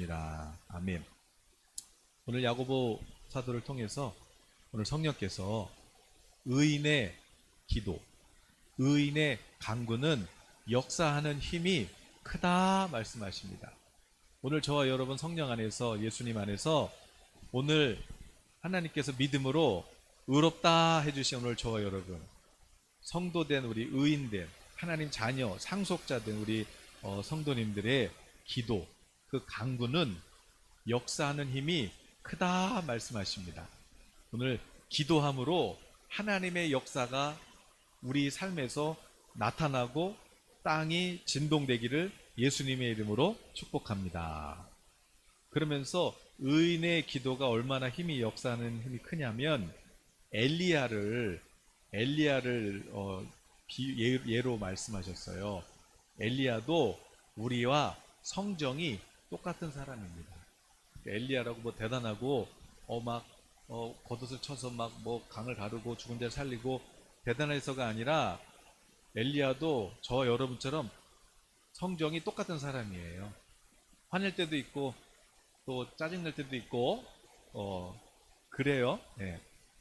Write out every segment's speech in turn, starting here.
믿습니다. 아멘. 오늘 야고보 사도를 통해서 오늘 성령께서 의인의 기도, 의인의 간구는 역사하는 힘이 크다 말씀하십니다. 오늘 저와 여러분 성령 안에서, 예수님 안에서 오늘 하나님께서 믿음으로 의롭다 해주신 오늘 저와 여러분, 성도된 우리 의인된 하나님 자녀, 상속자된 우리 성도님들의 기도, 그 간구는 역사하는 힘이 크다 말씀하십니다. 오늘 기도함으로 하나님의 역사가 우리 삶에서 나타나고 땅이 진동되기를 예수님의 이름으로 축복합니다. 그러면서 의인의 기도가 얼마나 힘이 역사하는 힘이 크냐면 엘리야를 예로 말씀하셨어요. 엘리야도 우리와 성정이 똑같은 사람입니다. 엘리야라고 뭐 대단하고 겉옷을 쳐서 막 뭐 강을 가르고 죽은 자를 살리고 대단해서가 아니라 엘리야도 저와 여러분처럼 성정이 똑같은 사람이에요. 화낼 때도 있고 또 짜증날 때도 있고 그래요. 네.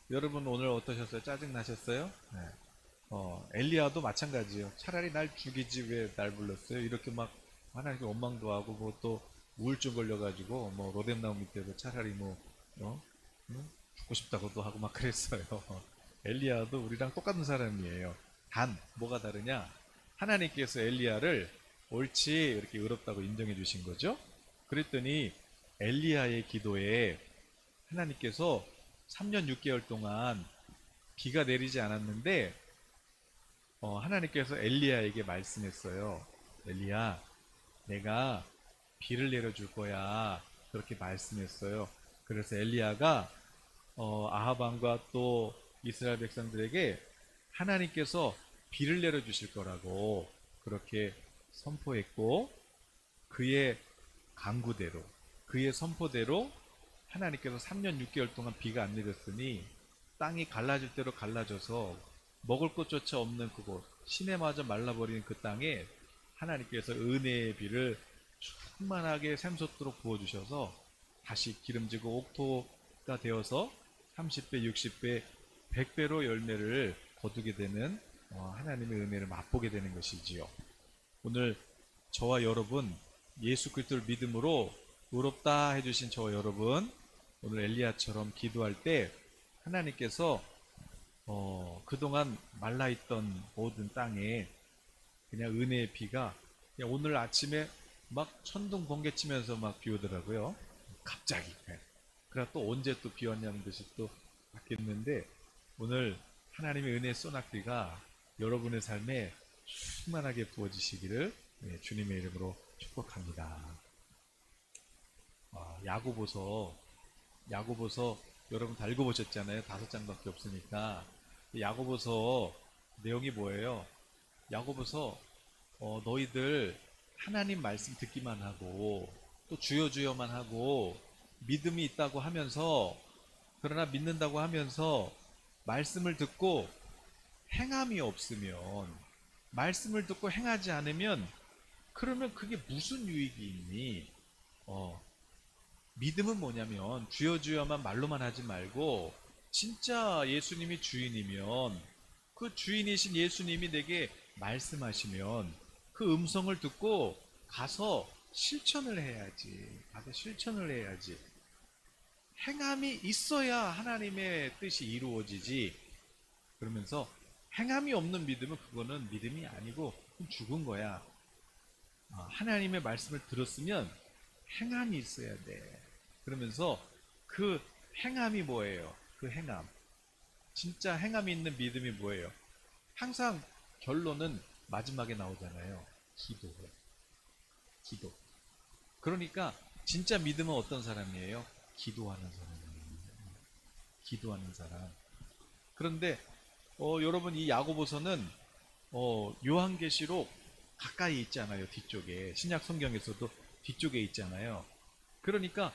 여러분 오늘 어떠셨어요? 짜증나셨어요? 네. 엘리야도 마찬가지예요. 차라리 날 죽이지 왜 날 불렀어요? 이렇게 막 하나님께 원망도 하고 뭐 또 우울증 걸려가지고 뭐 로뎀나무 밑에도 차라리 죽고 싶다고도 하고 막 그랬어요. 엘리야도 우리랑 똑같은 사람이에요. 단 뭐가 다르냐? 하나님께서 엘리야를 옳지 이렇게 의롭다고 인정해 주신 거죠. 그랬더니 엘리야의 기도에 하나님께서 3년 6개월 동안 비가 내리지 않았는데 하나님께서 엘리야에게 말씀했어요. 엘리야, 내가 비를 내려줄 거야. 그렇게 말씀했어요. 그래서 엘리야가 아합 왕과 또 이스라엘 백성들에게 하나님께서 비를 내려주실 거라고 그렇게 선포했고, 그의 간구대로, 그의 선포대로 하나님께서 3년 6개월 동안 비가 안 내렸으니 땅이 갈라질 대로 갈라져서 먹을 것조차 없는 그곳, 시내마저 말라버리는 그 땅에 하나님께서 은혜의 비를 충만하게 샘솟도록 부어주셔서 다시 기름지고 옥토가 되어서 30배, 60배, 100배로 열매를 거두게 되는 하나님의 은혜를 맛보게 되는 것이지요. 오늘 저와 여러분, 예수 그리스도를 믿음으로 의롭다 해주신 저와 여러분, 오늘 엘리야처럼 기도할 때 하나님께서 그동안 말라있던 모든 땅에 그냥 은혜의 비가 그냥 오늘 아침에 막 천둥 번개 치면서 막 비 오더라고요. 갑자기. 그러나 또 언제 또 비 왔냐는 듯이 또 바뀌었는데 오늘 하나님의 은혜의 소낙비가 여러분의 삶에 충만하게 부어지시기를 주님의 이름으로 축복합니다. 야고보서 여러분 다 읽어보셨잖아요. 5장밖에 없으니까. 야고보서 내용이 뭐예요? 야고보서 너희들 하나님 말씀 듣기만 하고 또 주여 주여만 하고 믿음이 있다고 하면서, 그러나 믿는다고 하면서 말씀을 듣고 행함이 없으면, 말씀을 듣고 행하지 않으면 그러면 그게 무슨 유익이 있니? 믿음은 뭐냐면 주여 주여만 말로만 하지 말고 진짜 예수님이 주인이면, 그 주인이신 예수님이 내게 말씀하시면 그 음성을 듣고 가서 실천을 해야지. 가서 실천을 해야지. 행함이 있어야 하나님의 뜻이 이루어지지. 그러면서 행함이 없는 믿음은 그거는 믿음이 아니고 죽은 거야. 하나님의 말씀을 들었으면 행함이 있어야 돼. 그러면서 그 행함이 뭐예요? 그 행함. 진짜 행함이 있는 믿음이 뭐예요? 항상 결론은 마지막에 나오잖아요. 기도. 그러니까 진짜 믿음은 어떤 사람이에요? 기도하는 사람이에요. 기도하는 사람. 그런데 여러분 이 야고보서는 요한계시록 가까이 있잖아요. 뒤쪽에. 신약 성경에서도 뒤쪽에 있잖아요. 그러니까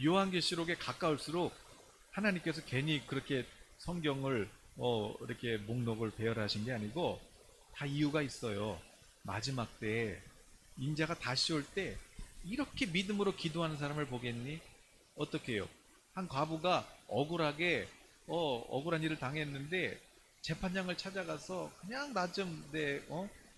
요한계시록에 가까울수록 하나님께서 괜히 그렇게 성경을 이렇게 목록을 배열하신 게 아니고 다 이유가 있어요. 마지막 때에 인자가 다시 올 때 이렇게 믿음으로 기도하는 사람을 보겠니? 어떻게 해요? 한 과부가 억울하게 억울한 일을 당했는데 재판장을 찾아가서 그냥 나 좀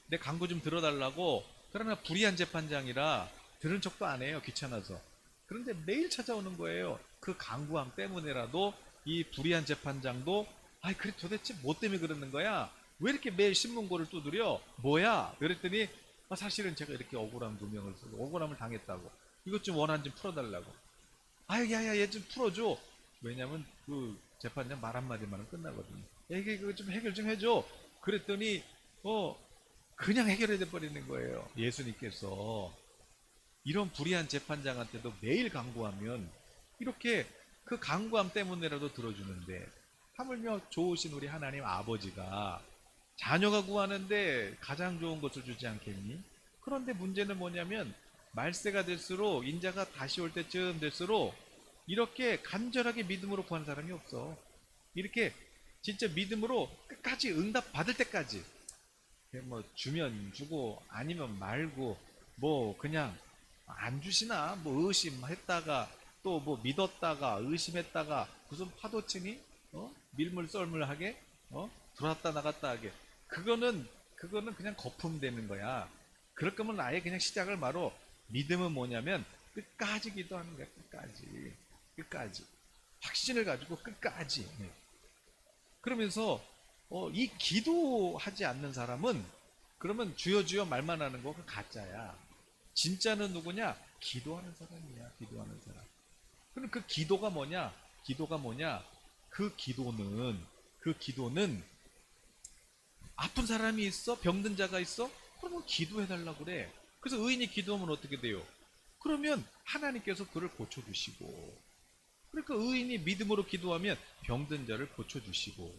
내 강구 좀 들어달라고. 그러나 불의한 재판장이라 들은 척도 안 해요. 귀찮아서. 그런데 매일 찾아오는 거예요. 그 강구함 때문에라도 이 불의한 재판장도 아이 그래 도대체 뭐 때문에 그러는 거야? 왜 이렇게 매일 신문고를 두드려? 뭐야? 그랬더니 사실은 제가 이렇게 억울한 누명을 쓰고 억울함을 당했다고. 이것 좀 원한 좀 풀어달라고. 아유 야야 얘 좀 풀어줘. 왜냐면 그 재판장 말 한마디만은 끝나거든요. 야, 이게 그거 좀 해결 좀 해줘. 그랬더니 그냥 해결해 버리는 거예요. 예수님께서 이런 불의한 재판장한테도 매일 강구하면 이렇게 그 강구함 때문에라도 들어주는데, 하물며 좋으신 우리 하나님 아버지가 자녀가 구하는데 가장 좋은 것을 주지 않겠니? 그런데 문제는 뭐냐면 말세가 될수록, 인자가 다시 올 때쯤 될수록 이렇게 간절하게 믿음으로 구하는 사람이 없어. 이렇게 진짜 믿음으로 끝까지 응답 받을 때까지, 뭐 주면 주고 아니면 말고 뭐 그냥 안 주시나 뭐 의심했다가 또 뭐 믿었다가 의심했다가 무슨 파도치니 밀물 썰물하게 들어왔다 나갔다 하게, 그거는 그냥 거품되는 거야. 그럴 거면 아예 그냥 시작을 바로, 믿음은 뭐냐면 끝까지 기도하는 거야. 끝까지 확신을 가지고 끝까지. 그러면서 이 기도하지 않는 사람은 그러면 주여 주여 말만 하는 거 그 가짜야. 진짜는 누구냐? 기도하는 사람이야. 기도하는 사람. 그럼 그 기도가 뭐냐? 그 기도는 아픈 사람이 있어? 병든 자가 있어? 그러면 기도해달라고 그래. 그래서 의인이 기도하면 어떻게 돼요? 그러면 하나님께서 그를 고쳐주시고, 그러니까 의인이 믿음으로 기도하면 병든 자를 고쳐주시고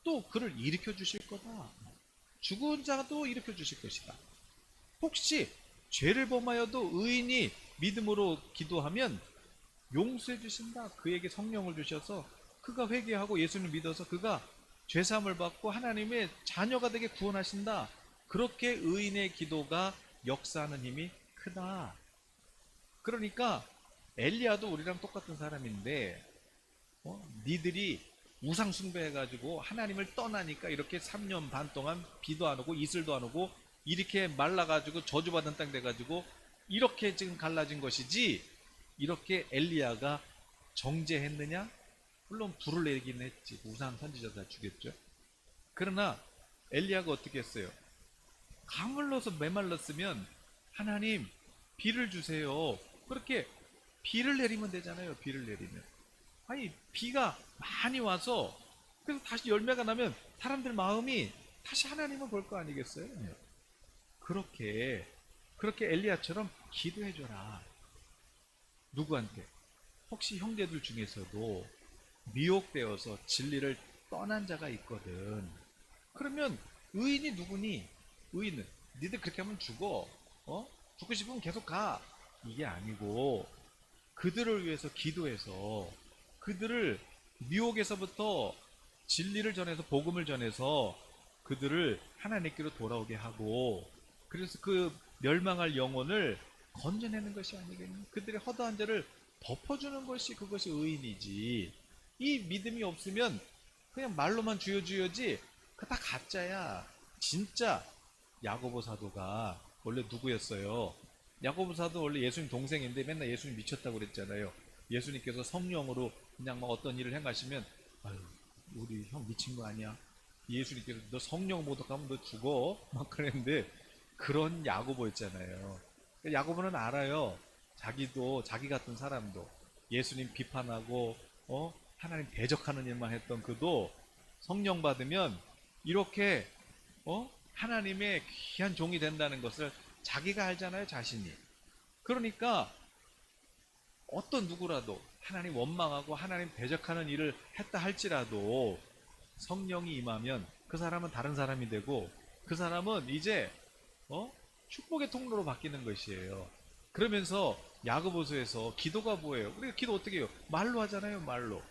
또 그를 일으켜 주실 거다. 죽은 자도 일으켜 주실 것이다. 혹시 죄를 범하여도 의인이 믿음으로 기도하면 용서해 주신다. 그에게 성령을 주셔서 그가 회개하고 예수를 믿어서 그가 죄사함을 받고 하나님의 자녀가 되게 구원하신다. 그렇게 의인의 기도가 역사하는 힘이 크다. 그러니까 엘리야도 우리랑 똑같은 사람인데 니들이 우상 숭배해가지고 하나님을 떠나니까 이렇게 3년 반 동안 비도 안 오고 이슬도 안 오고 이렇게 말라가지고 저주받은 땅 돼가지고 이렇게 지금 갈라진 것이지, 이렇게 엘리야가 정죄했느냐? 물론 불을 내리긴 했지. 우상 선지자 다 죽였죠. 그러나 엘리야가 어떻게 했어요? 가물러서 메말랐으면 하나님 비를 주세요. 그렇게 비를 내리면 되잖아요. 비를 내리면. 아니 비가 많이 와서 그래서 다시 열매가 나면 사람들 마음이 다시 하나님을 볼 거 아니겠어요? 네. 그렇게 엘리야처럼 기도해줘라. 누구한테? 혹시 형제들 중에서도 미혹되어서 진리를 떠난 자가 있거든. 그러면 의인이 누구니? 의인은 니들 그렇게 하면 죽어. 죽고 싶으면 계속 가. 이게 아니고 그들을 위해서 기도해서 그들을 미혹에서부터 진리를 전해서 복음을 전해서 그들을 하나님께로 돌아오게 하고, 그래서 그 멸망할 영혼을 건져내는 것이 아니겠니? 그들의 허다한 죄를 덮어주는 것이, 그것이 의인이지. 이 믿음이 없으면 그냥 말로만 주여 주여지 그 다 가짜야. 진짜 야고보 사도가 원래 누구였어요? 야고보 사도 원래 예수님 동생인데 맨날 예수님 미쳤다고 그랬잖아요. 예수님께서 성령으로 그냥 막 어떤 일을 행하시면 아유 우리 형 미친 거 아니야? 예수님께서 너 성령 모독하면 너 죽어 막 그랬는데, 그런 야고보였잖아요. 야고보는 알아요. 자기도, 자기 같은 사람도 예수님 비판하고 하나님 대적하는 일만 했던 그도 성령 받으면 이렇게 하나님의 귀한 종이 된다는 것을 자기가 알잖아요. 자신이. 그러니까 어떤 누구라도 하나님 원망하고 하나님 대적하는 일을 했다 할지라도 성령이 임하면 그 사람은 다른 사람이 되고, 그 사람은 이제 축복의 통로로 바뀌는 것이에요. 그러면서 야고보서에서 기도가 뭐예요? 우리가 기도 어떻게 해요? 말로 하잖아요. 말로.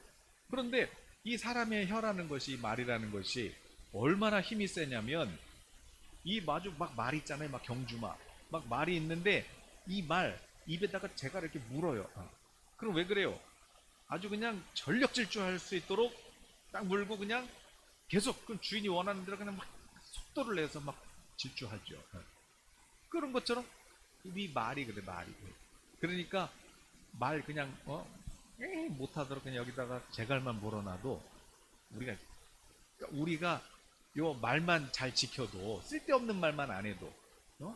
그런데 이 사람의 혀라는 것이, 말이라는 것이 얼마나 힘이 세냐면, 이 마주 막 말 있잖아요. 막 경주마 막 말이 있는데 이 말 입에다가 제가 이렇게 물어요. 그럼 왜 그래요? 아주 그냥 전력 질주할 수 있도록 딱 물고 그냥 계속 그 주인이 원하는 대로 그냥 막 속도를 내서 막 질주하죠. 그런 것처럼 이 말이 그래, 말이. 그러니까 말 그냥 못하도록 그냥 여기다가 제갈만 물어놔도 우리가 요 말만 잘 지켜도 쓸데없는 말만 안 해도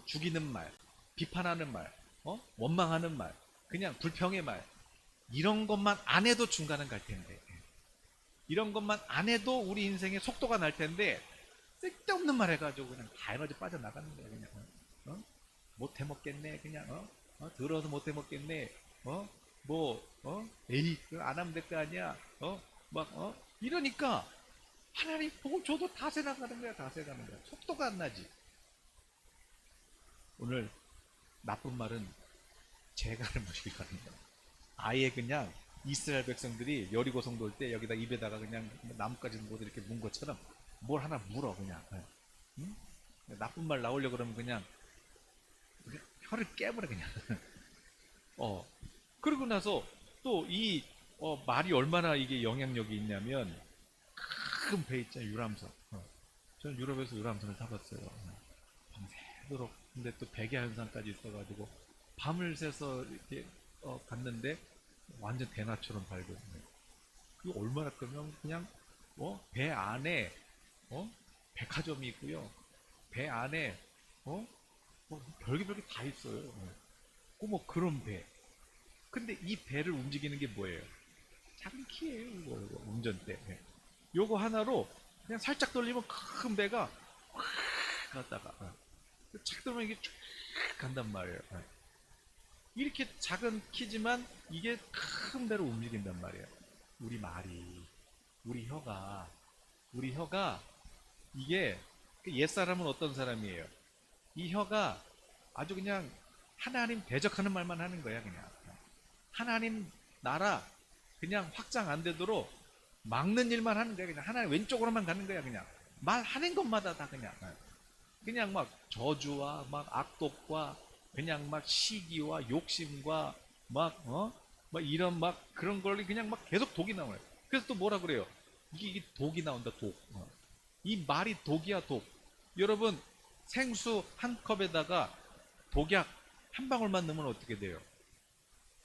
죽이는 말, 비판하는 말, 원망하는 말, 그냥 불평의 말 이런 것만 안 해도 중간은 갈 텐데 이런 것만 안 해도 우리 인생에 속도가 날 텐데 쓸데없는 말 해가지고 그냥 다 에너지 빠져나가는 거야 그냥 못 해먹겠네 그냥 들어서 못 해먹겠네 에이 안 하면 될 거 아니야 이러니까 하나님 복을 줘도 다 새나가는 거야 다 새가는 거야 속도가 안 나지. 오늘 나쁜 말은 재갈을 무시기 바랍니다. 아예 그냥 이스라엘 백성들이 여리고성 돌 때 여기다 입에다가 그냥 나뭇가지 못 이렇게 문 것처럼 뭘 하나 물어 그냥 응? 나쁜 말 나오려 그러면 그냥 혀를 깨버려 그냥 그러고 나서 또 이 말이 얼마나 이게 영향력이 있냐면 큰 배 있잖아요 유람선 저는 유럽에서 유람선을 타봤어요 밤새도록 근데 또 백야 현상까지 있어가지고 밤을 새서 이렇게 갔는데 완전 대낮처럼 밝거든요. 그게 얼마나 크면 그냥 배 안에 백화점이 있고요. 배 안에 별게 다 있어요. 뭐 그런 배. 근데 이 배를 움직이는 게 뭐예요? 작은 키예요. 이거 운전대. 요거 하나로 그냥 살짝 돌리면 큰 배가 확 갔다가 착 돌면 이게 쭉 간단 말이에요. 이렇게 작은 키지만 이게 큰 배로 움직인단 말이에요. 우리 말이, 우리 혀가 이게 옛사람은 어떤 사람이에요? 이 혀가 아주 그냥 하나님 대적하는 말만 하는 거야 그냥. 하나님 나라 그냥 확장 안 되도록 막는 일만 하는 거야 그냥. 하나님 왼쪽으로만 가는 거야 그냥. 말하는 것마다 다 그냥 막 저주와 막 악독과 그냥 막 시기와 욕심과 막 이런 막 그런 걸 그냥 막 계속 독이 나와요. 그래서 또 뭐라 그래요? 이게 독이 나온다 독. 이 말이 독이야 독. 여러분 생수 한 컵에다가 독약 한 방울만 넣으면 어떻게 돼요?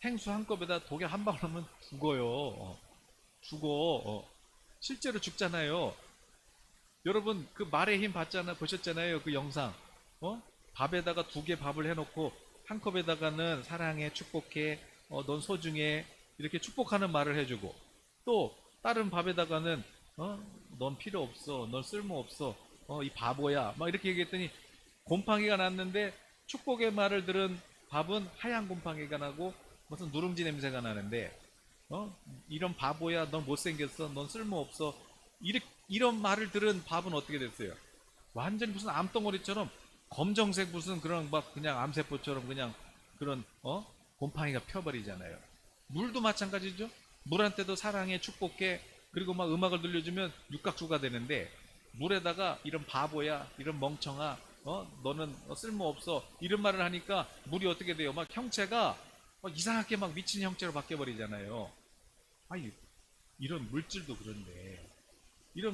생수 한 컵에다 독약 한 방울 넣으면 죽어요. 죽어. 실제로 죽잖아요. 여러분 그 말의 힘 보셨잖아요 그 영상. 밥에다가 두 개 밥을 해놓고 한 컵에다가는 사랑해 축복해 넌 소중해 이렇게 축복하는 말을 해주고 또 다른 밥에다가는 넌 필요 없어 넌 쓸모 없어 이 바보야 막 이렇게 얘기했더니 곰팡이가 났는데 축복의 말을 들은 밥은 하얀 곰팡이가 나고 무슨 누룽지 냄새가 나는데 이런 바보야 넌 못생겼어 넌 쓸모 없어 이런 말을 들은 밥은 어떻게 됐어요? 완전히 무슨 암덩어리처럼 검정색 무슨 그런 막 그냥 암세포처럼 그냥 그런 곰팡이가 펴버리잖아요. 물도 마찬가지죠. 물한테도 사랑해 축복해 그리고 막 음악을 들려주면 육각수가 되는데 물에다가 이런 바보야 이런 멍청아 너는 쓸모없어 이런 말을 하니까 물이 어떻게 돼요? 막 형체가 막 이상하게 막 미친 형체로 바뀌어버리잖아요. 아니 이런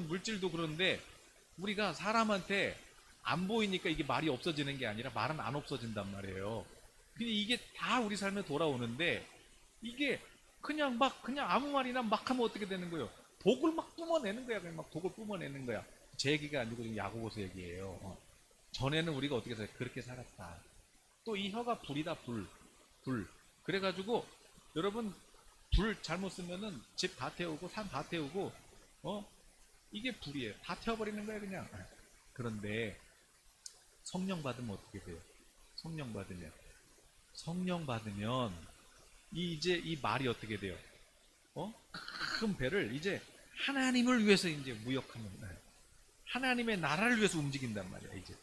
물질도 그런데 우리가 사람한테 안 보이니까 이게 말이 없어지는 게 아니라 말은 안 없어진단 말이에요. 근데 이게 다 우리 삶에 돌아오는데 이게 그냥 아무 말이나 막 하면 어떻게 되는 거예요? 독을 막 뿜어내는 거야. 그냥 막 독을 뿜어내는 거야. 제 얘기가 아니고 지금 야고보서 얘기예요. 전에는 우리가 어떻게 해서 그렇게 살았다. 또 이 혀가 불이다 불. 그래가지고 여러분 불 잘못 쓰면은 집 다 태우고 산 다 태우고 이게 불이에요. 다 태워버리는 거예요 그냥. 그런데 성령 받으면 어떻게 돼요? 성령 받으면 이제 이 말이 어떻게 돼요? 큰 배를 이제 하나님을 위해서 이제 무역하는 하나님의 나라를 위해서 움직인단 말이야 이제.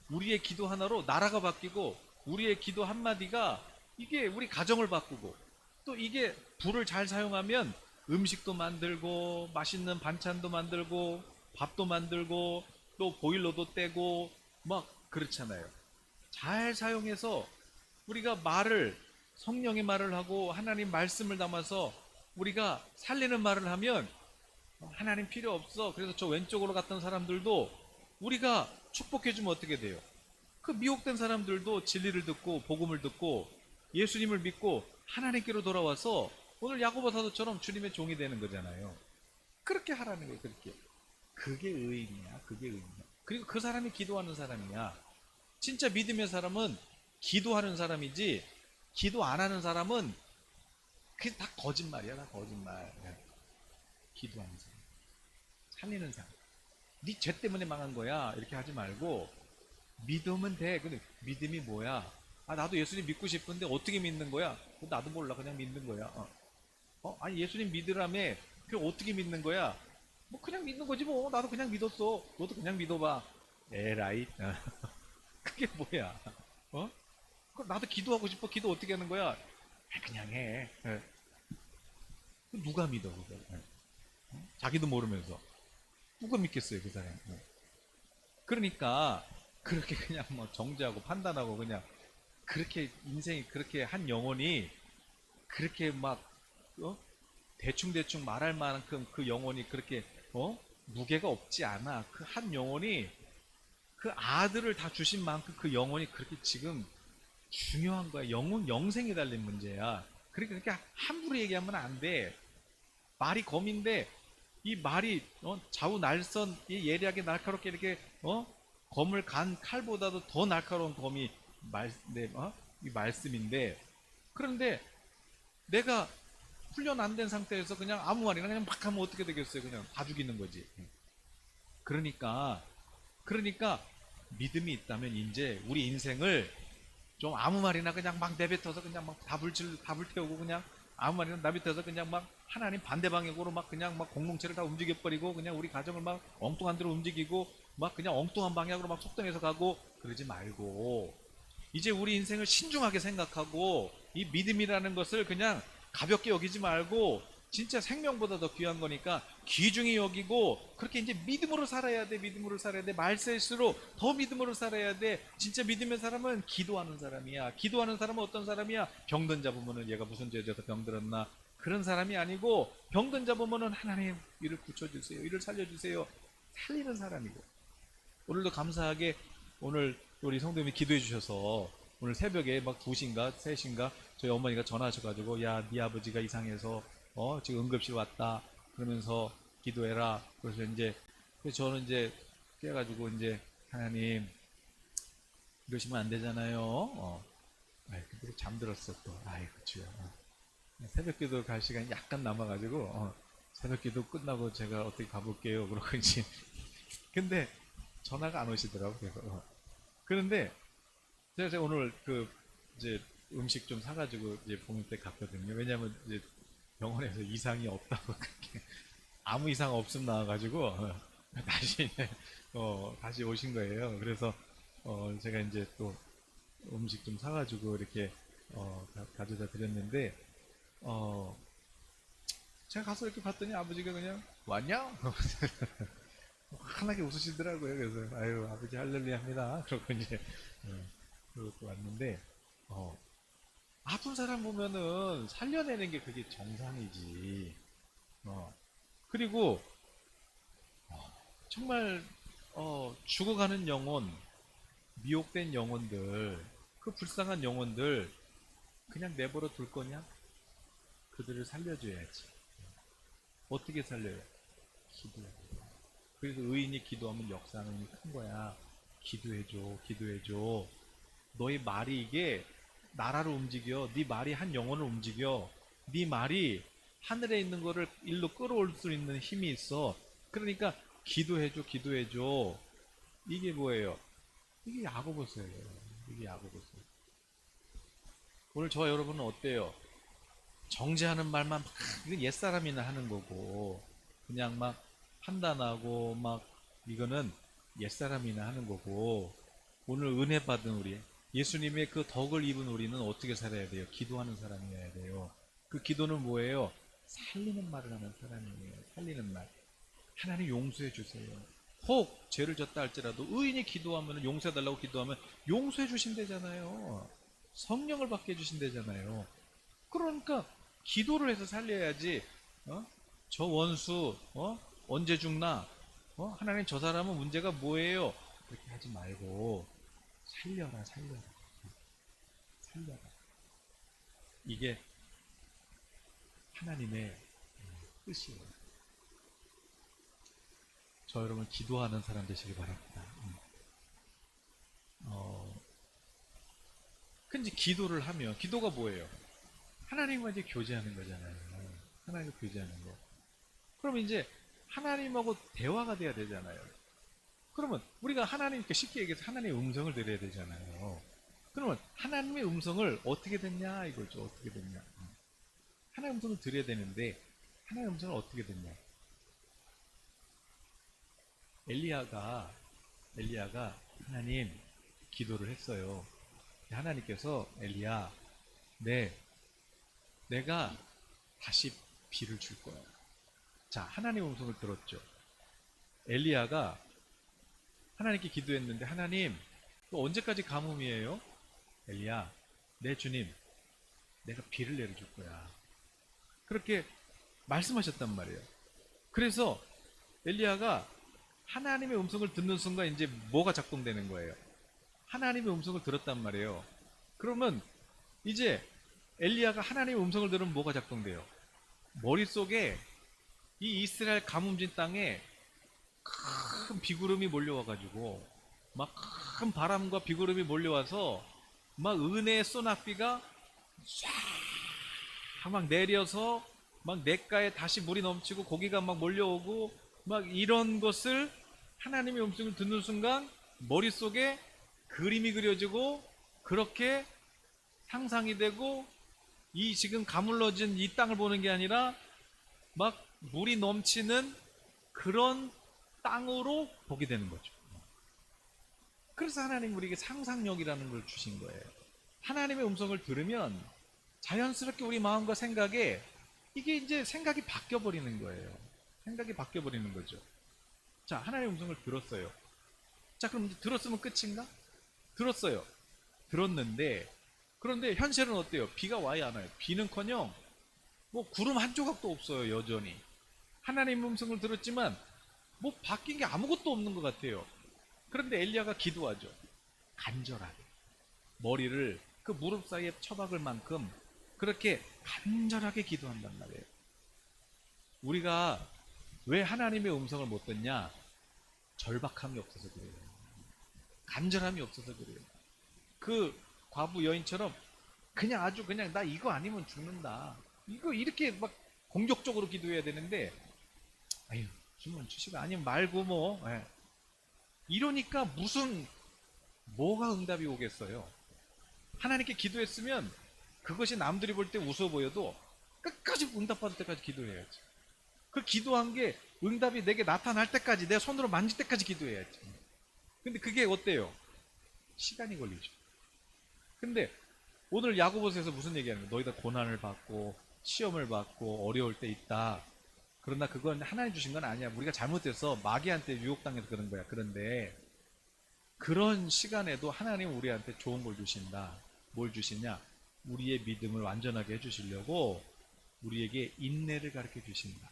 우리의 기도 하나로 나라가 바뀌고 우리의 기도 한마디가 이게 우리 가정을 바꾸고 또 이게 불을 잘 사용하면 음식도 만들고 맛있는 반찬도 만들고 밥도 만들고 또 보일러도 떼고 막 그렇잖아요. 잘 사용해서 우리가 말을 성령의 말을 하고 하나님 말씀을 담아서 우리가 살리는 말을 하면 하나님 필요 없어. 그래서 저 왼쪽으로 갔던 사람들도 우리가 축복해주면 어떻게 돼요? 그 미혹된 사람들도 진리를 듣고 복음을 듣고 예수님을 믿고 하나님께로 돌아와서 오늘 야고보 사도처럼 주님의 종이 되는 거잖아요. 그렇게 하라는 거예요. 그렇게. 그게 의인이야. 그게 의인이야. 그리고 그 사람이 기도하는 사람이야. 진짜 믿음의 사람은 기도하는 사람이지 기도 안 하는 사람은 그게 다 거짓말이야. 다 거짓말. 기도하는 사람. 살리는 사람. 네 죄 때문에 망한 거야. 이렇게 하지 말고 믿으면 돼. 근데 믿음이 뭐야? 아, 나도 예수님 믿고 싶은데 어떻게 믿는 거야? 나도 몰라. 그냥 믿는 거야. 아니 예수님 믿으라며. 그 어떻게 믿는 거야? 뭐 그냥 믿는 거지 뭐. 나도 그냥 믿었어. 너도 그냥 믿어봐. 에라이. 그게 뭐야? 어? 나도 기도하고 싶어. 기도 어떻게 하는 거야? 그냥 해. 누가 믿어 그걸? 자기도 모르면서 누가 믿겠어요 그 사람? 그러니까 그렇게 그냥 뭐 정죄하고 판단하고 그냥 그렇게 인생이 그렇게 한 영혼이 그렇게 막 대충대충 말할 만큼 그 영혼이 그렇게 무게가 없지 않아. 그 한 영혼이 그 아들을 다 주신 만큼 그 영혼이 그렇게 지금 중요한 거야. 영혼 영생이 달린 문제야. 그러니까 함부로 얘기하면 안 돼. 말이 검인데 이 말이 좌우 날선 이 예리하게 날카롭게 이렇게 검을 간 칼보다도 더 날카로운 검이 이 말씀인데 그런데 내가 훈련 안 된 상태에서 그냥 아무 말이나 그냥 막 하면 어떻게 되겠어요? 그냥 다 죽이는 거지. 그러니까 믿음이 있다면 이제 우리 인생을 좀 아무 말이나 그냥 막 내뱉어서 그냥 막 답을 태우고 그냥 아무 말이나 내뱉어서 그냥 막 하나님 반대 방향으로 막 그냥 막 공동체를 다 움직여버리고 그냥 우리 가정을 막 엉뚱한 대로 움직이고 막 그냥 엉뚱한 방향으로 막 속도내서 가고 그러지 말고 이제 우리 인생을 신중하게 생각하고 이 믿음이라는 것을 그냥 가볍게 여기지 말고 진짜 생명보다 더 귀한 거니까 귀중히 여기고 그렇게 이제 믿음으로 살아야 돼. 믿음으로 살아야 돼. 말세일수록 더 믿음으로 살아야 돼. 진짜 믿음의 사람은 기도하는 사람이야. 기도하는 사람은 어떤 사람이야? 병든 자 보면은 얘가 무슨 죄 져서 병들었나 그런 사람이 아니고 병든 자 보면은 하나님 이를 고쳐주세요. 이를 살려주세요. 살리는 사람이고 오늘도 감사하게 오늘 우리 성도님이 기도해 주셔서 오늘 새벽에 막 2시인가 3시인가 저희 어머니가 전화하셔가지고 야 네 아버지가 이상해서 지금 응급실 왔다 그러면서 기도해라. 그래서 저는 이제 깨가지고 이제 하나님 이러시면 안 되잖아요. 근데 잠들었어 또. 아이고 주여. 새벽 기도 갈 시간이 약간 남아가지고 새벽 기도 끝나고 제가 어떻게 가볼게요. 그러고 이제 근데 전화가 안 오시더라고. 그런데 제가 오늘 이제 음식 좀 사가지고 이제 부모님 때 갔거든요. 왜냐면 이제 병원에서 이상이 없다고 그렇게 아무 이상 없음 나와가지고 다시 다시 오신 거예요. 그래서 제가 이제 또 음식 좀 사가지고 이렇게 가져다 드렸는데 제가 가서 이렇게 봤더니 아버지가 그냥 왔냐? 환하게 웃으시더라고요. 그래서 아유 아버지 할렐루야 합니다. 그러고 이제 그러고 왔는데 아픈 사람 보면은 살려내는 게 그게 정상이지. 그리고 정말 죽어가는 영혼, 미혹된 영혼들, 그 불쌍한 영혼들 그냥 내버려 둘 거냐? 그들을 살려줘야지. 어떻게 살려요? 기도해. 그래서 의인이 기도하면 역사는 큰 거야. 기도해줘, 기도해줘. 너의 말이 이게 나라를 움직여. 네 말이 한 영혼을 움직여. 네 말이 하늘에 있는 거를 일로 끌어올 수 있는 힘이 있어. 그러니까 기도해줘, 기도해줘. 이게 뭐예요? 이게 야고보서예요. 이게 야고보서. 오늘 저와 여러분은 어때요? 정죄하는 말만 막 이건 옛사람이나 하는 거고 그냥 막 판단하고 막 이거는 옛사람이나 하는 거고 오늘 은혜 받은 우리 예수님의 그 덕을 입은 우리는 어떻게 살아야 돼요? 기도하는 사람이어야 돼요. 그 기도는 뭐예요? 살리는 말을 하는 사람이에요. 살리는 말. 하나님 용서해 주세요. 혹 죄를 졌다 할지라도 의인이 기도하면 용서해 달라고 기도하면 용서해 주신대잖아요. 성령을 받게 해주신다잖아요. 그러니까 기도를 해서 살려야지. 어? 저 원수 언제 죽나? 하나님 저 사람은 문제가 뭐예요? 그렇게 하지 말고 살려라, 살려라, 살려라. 이게 하나님의 뜻이에요. 저 여러분 기도하는 사람 되시길 바랍니다. 근데 기도를 하면 기도가 뭐예요? 하나님과 이제 교제하는 거잖아요. 하나님과 교제하는 거. 그럼 이제 하나님하고 대화가 돼야 되잖아요. 그러면 우리가 하나님께 쉽게 얘기해서 하나님의 음성을 들어야 되잖아요. 그러면 하나님의 음성을 어떻게 듣냐 이거죠. 어떻게 듣냐. 하나님의 음성을 들어야 되는데 하나님의 음성을 어떻게 듣냐. 엘리야가 하나님 기도를 했어요. 하나님께서 엘리야, 내가 다시 비를 줄 거야. 자, 하나님의 음성을 들었죠. 엘리야가 하나님께 기도했는데 하나님, 또 언제까지 가뭄이에요? 엘리야, 내 주님, 내가 비를 내려줄 거야. 그렇게 말씀하셨단 말이에요. 그래서 엘리야가 하나님의 음성을 듣는 순간 이제 뭐가 작동되는 거예요? 하나님의 음성을 들었단 말이에요. 그러면 이제 엘리야가 하나님의 음성을 들으면 뭐가 작동돼요? 머릿속에 이 이스라엘 가뭄진 땅에 큰 비구름이 몰려와가지고 막 큰 바람과 비구름이 몰려와서 막 은혜의 소낙비가 쫙 막 내려서 막 냇가에 다시 물이 넘치고 고기가 막 몰려오고 막 이런 것을 하나님의 음성을 듣는 순간 머릿속에 그림이 그려지고 그렇게 상상이 되고 이 지금 가물러진 이 땅을 보는 게 아니라 막 물이 넘치는 그런 땅으로 보게 되는 거죠. 그래서 하나님 우리에게 상상력이라는 걸 주신 거예요. 하나님의 음성을 들으면 자연스럽게 우리 마음과 생각에 이게 이제 생각이 바뀌어 버리는 거예요. 생각이 바뀌어 버리는 거죠. 자, 하나님의 음성을 들었어요. 자, 그럼 이제 들었으면 끝인가? 들었어요. 들었는데 그런데 현실은 어때요? 비가 와야 안 와요. 비는커녕 뭐 구름 한 조각도 없어요. 여전히 하나님의 음성을 들었지만 뭐 바뀐 게 아무것도 없는 것 같아요. 그런데 엘리야가 기도하죠. 간절하게 머리를 그 무릎 사이에 처박을 만큼 그렇게 간절하게 기도한단 말이에요. 우리가 왜 하나님의 음성을 못 듣냐? 절박함이 없어서 그래요. 간절함이 없어서 그래요. 그 과부 여인처럼 그냥 아주 그냥 나 이거 아니면 죽는다. 이거 이렇게 막 공격적으로 기도해야 되는데 아유 주면 주시고 아니면 말고 뭐 이러니까 무슨 뭐가 응답이 오겠어요. 하나님께 기도했으면 그것이 남들이 볼 때 웃어 보여도 끝까지 응답받을 때까지 기도해야지. 그 기도한 게 응답이 내게 나타날 때까지 내 손으로 만질 때까지 기도해야지. 근데 그게 어때요? 시간이 걸리죠. 근데 오늘 야고보서에서 무슨 얘기하는 거예요? 너희가 고난을 받고 시험을 받고 어려울 때 있다. 그러나 그건 하나님 주신 건 아니야. 우리가 잘못해서 마귀한테 유혹당해서 그런 거야. 그런데 그런 시간에도 하나님은 우리한테 좋은 걸 주신다. 뭘 주시냐? 우리의 믿음을 완전하게 해주시려고 우리에게 인내를 가르쳐 주신다.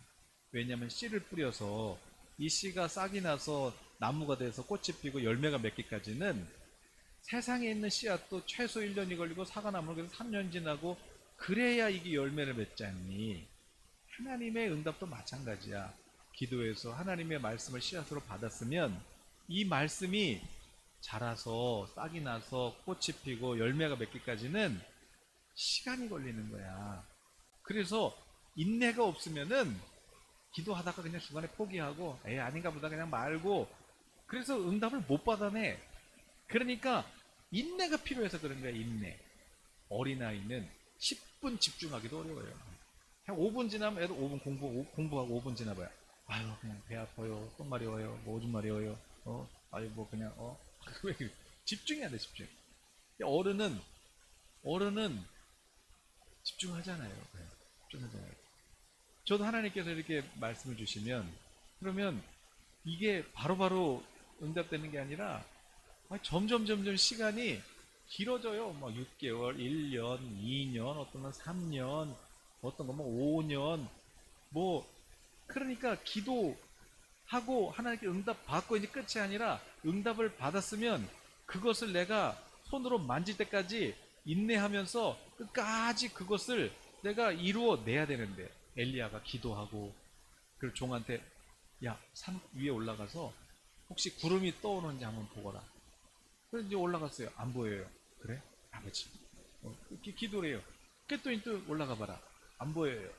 왜냐하면 씨를 뿌려서 이 씨가 싹이 나서 나무가 돼서 꽃이 피고 열매가 맺기까지는 세상에 있는 씨앗도 최소 1년이 걸리고 사과 나무는 그래서 3년 지나고 그래야 이게 열매를 맺지 않니? 하나님의 응답도 마찬가지야. 기도해서 하나님의 말씀을 씨앗으로 받았으면 이 말씀이 자라서 싹이 나서 꽃이 피고 열매가 맺기까지는 시간이 걸리는 거야. 그래서 인내가 없으면은 기도하다가 그냥 중간에 포기하고 에이 아닌가 보다 그냥 말고 그래서 응답을 못 받아내. 그러니까 인내가 필요해서 그런 거야. 인내. 어린아이는 10분 집중하기도 어려워요. 한 5분 지나면 애들 5분 공부하고 5분 지나봐요. 아유 그냥 배 아파요. 똥 마려워요. 뭐 오줌 마려워요. 아유 뭐 그냥 왜 집중해야 돼. 집중. 어른은 집중하잖아요. 집중하잖아요. 저도 하나님께서 이렇게 말씀을 주시면 그러면 이게 바로바로 응답되는 게 아니라 점점 시간이 길어져요. 뭐 6개월, 1년, 2년, 어떤 건 3년, 어떤 건 뭐 5년. 뭐 그러니까 기도하고 하나님께 응답 받고 이제 끝이 아니라 응답을 받았으면 그것을 내가 손으로 만질 때까지 인내하면서 끝까지 그것을 내가 이루어내야 되는데, 엘리야가 기도하고 그 종한테 야, 산 위에 올라가서 혹시 구름이 떠오르는지 한번 보거라. 그래서 이제 올라갔어요. 안 보여요. 그래? 아버지. 기도를 해요. 그랬더니 또 올라가 봐라. 안 보여요.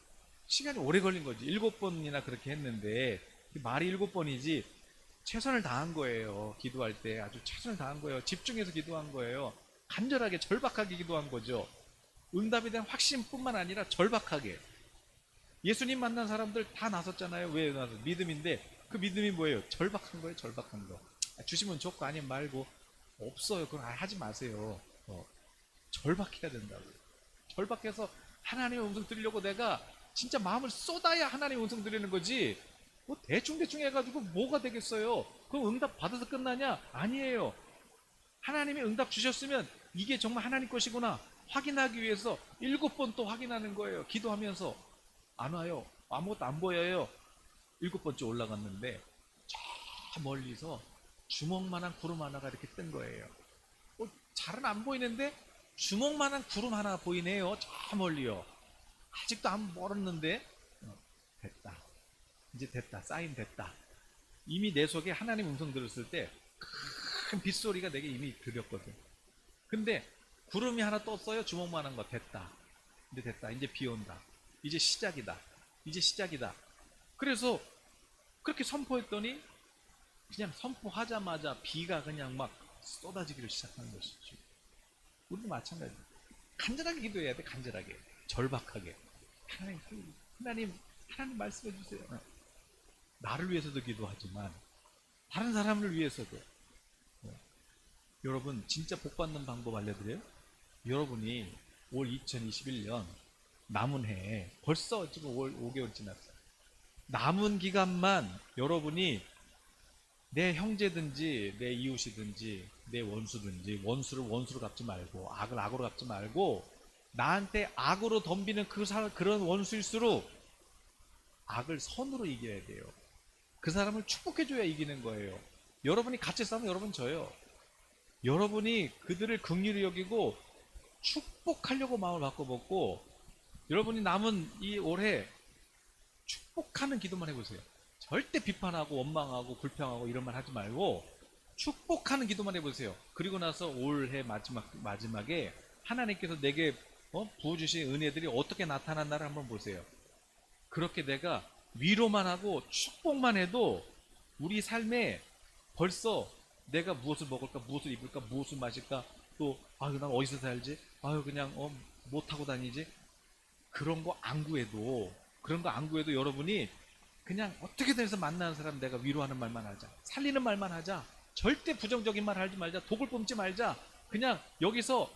시간이 오래 걸린 거지. 7번이나 그렇게 했는데, 말이 7번이지, 최선을 다한 거예요. 기도할 때 아주 최선을 다한 거예요. 집중해서 기도한 거예요. 간절하게, 절박하게 기도한 거죠. 응답에 대한 확신뿐만 아니라 절박하게. 예수님 만난 사람들 다 나섰잖아요. 왜 나서? 믿음인데, 그 믿음이 뭐예요? 절박한 거예요, 절박한 거. 주시면 좋고 아니면 말고. 없어요. 그건 하지 마세요. 절박해야 된다고. 절박해서 하나님의 음성 들으려고 내가 진짜 마음을 쏟아야 하나님의 음성 들리는 거지. 뭐 대충대충 해가지고 뭐가 되겠어요? 그럼 응답 받아서 끝나냐? 아니에요. 하나님의 응답 주셨으면 이게 정말 하나님 것이구나 확인하기 위해서 7번 또 확인하는 거예요. 기도하면서. 안 와요. 아무것도 안 보여요. 7번째 올라갔는데 저 멀리서 주먹만한 구름 하나가 이렇게 뜬 거예요. 잘은 안 보이는데 주먹만한 구름 하나 보이네요. 저 멀리요. 아직도 안 멀었는데 됐다. 이제 됐다. 사인 됐다. 이미 내 속에 하나님 음성 들었을 때 큰 빗소리가 내게 이미 들렸거든. 근데 구름이 하나 떴어요. 주먹만한 거. 됐다. 이제 됐다. 이제 비 온다. 이제 시작이다. 이제 시작이다. 그래서 그렇게 선포했더니 그냥 선포하자마자 비가 그냥 막 쏟아지기를 시작하는 것이죠. 우리도 마찬가지예요. 간절하게 기도해야 돼. 간절하게. 절박하게. 하나님 말씀해 주세요. 나를 위해서도 기도하지만 다른 사람을 위해서도. 여러분 진짜 복 받는 방법 알려드려요? 여러분이 올 2021년 남은 해 벌써 지금 올 5개월 지났어요. 남은 기간만 여러분이 내 형제든지 내 이웃이든지 내 원수든지 원수를 원수로 갚지 말고 악을 악으로 갚지 말고 나한테 악으로 덤비는 그런 원수일수록 악을 선으로 이겨야 돼요. 그 사람을 축복해줘야 이기는 거예요. 여러분이 같이 싸우면 여러분 져요. 여러분이 그들을 긍휼히 여기고 축복하려고 마음을 바꿔먹고 여러분이 남은 이 올해 축복하는 기도만 해보세요. 절대 비판하고 원망하고 불평하고 이런 말 하지 말고 축복하는 기도만 해보세요. 그리고 나서 올해 마지막에 하나님께서 내게 부어주신 은혜들이 어떻게 나타났나를 한번 보세요. 그렇게 내가 위로만 하고 축복만 해도 우리 삶에 벌써 내가 무엇을 먹을까, 무엇을 입을까, 무엇을 마실까, 또 아유 난 어디서 살지, 아유 그냥 못 타고 다니지, 그런 거 안 구해도 여러분이 그냥 어떻게든 해서 만나는 사람 내가 위로하는 말만 하자, 살리는 말만 하자, 절대 부정적인 말 하지 말자, 독을 뿜지 말자. 그냥 여기서